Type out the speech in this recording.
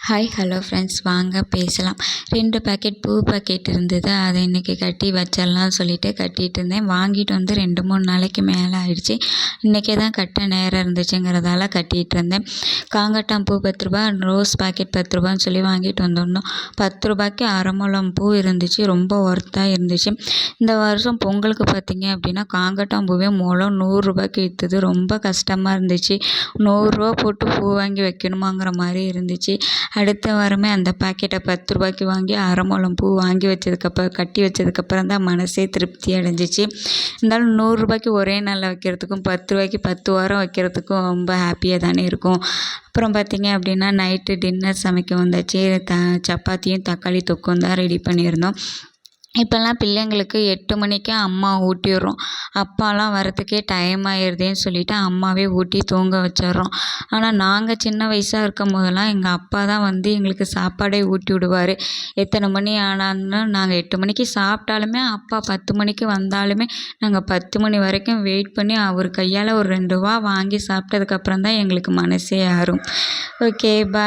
Hi hello friends, வாங்க பேசலாம். 2 packet பூ பாக்கெட் இருந்தது. அதை இன்றைக்கி கட்டி வச்சிடலாம்னு சொல்லிட்டு கட்டிகிட்டு இருந்தேன். வாங்கிட்டு வந்து 2-3 நாளைக்கு மேலே ஆயிடுச்சு. இன்றைக்கே தான் கட்ட நேரம் இருந்துச்சுங்கிறதால கட்டிகிட்டு இருந்தேன். காங்கட்டான் பூ 10 ரூபா, ரோஸ் பாக்கெட் 10 ரூபான்னு சொல்லி வாங்கிட்டு வந்திருந்தோம். 10 ரூபாய்க்கு அரை முழம் பூ இருந்துச்சு. ரொம்ப ஒர்த்தாக இருந்துச்சு. இந்த வருஷம் பொங்கலுக்கு பார்த்திங்க அப்படின்னா காங்கட்டான் பூவே முழம் 100 ரூபாய்க்கு விற்றுது. ரொம்ப கஷ்டமாக இருந்துச்சு. 100 ரூபா போட்டு பூ வாங்கி வைக்கணுமாங்கிற மாதிரி இருந்துச்சு. அடுத்த வாரமே அந்த பாக்கெட்டை 10 ரூபாய்க்கு வாங்கி அரை முழம் பூ வாங்கி கட்டி வச்சதுக்கப்புறம் தான் மனசே திருப்தி அடைஞ்சிச்சு. இருந்தாலும் 100 ரூபாய்க்கு ஒரே நாளில் வைக்கிறதுக்கும் 10 ரூபாய்க்கு 10 வாரம் வைக்கிறதுக்கும் ரொம்ப ஹாப்பியாக தானே இருக்கும். அப்புறம் பார்த்திங்க அப்படின்னா நைட்டு டின்னர் சமைக்க வந்தாச்சு. சப்பாத்தியும் தக்காளி தொக்கும் தான் ரெடி பண்ணியிருந்தோம். இப்போல்லாம் பிள்ளைங்களுக்கு 8 மணிக்கே அம்மா ஊட்டிடுறோம். அப்பாலாம் வரத்துக்கே டைம் ஆயிடுதேன்னு சொல்லிவிட்டு அம்மாவே ஊட்டி தூங்க வச்சிடுறோம். ஆனால் நாங்கள் சின்ன வயசாக இருக்கும் போதெல்லாம் எங்கள் அப்பா தான் வந்து எங்களுக்கு சாப்பாடே ஊட்டி விடுவார். எத்தனை மணி ஆனாலும் நாங்கள் 8 மணிக்கு சாப்பிட்டாலுமே அப்பா 10 மணிக்கு வந்தாலுமே நாங்கள் 10 மணி வரைக்கும் வெயிட் பண்ணி அவர் கையால் ஒரு 2 ரூபா வாங்கி சாப்பிட்டதுக்கப்புறம் தான் எங்களுக்கு மனசே ஆறும். ஓகே, பாய்.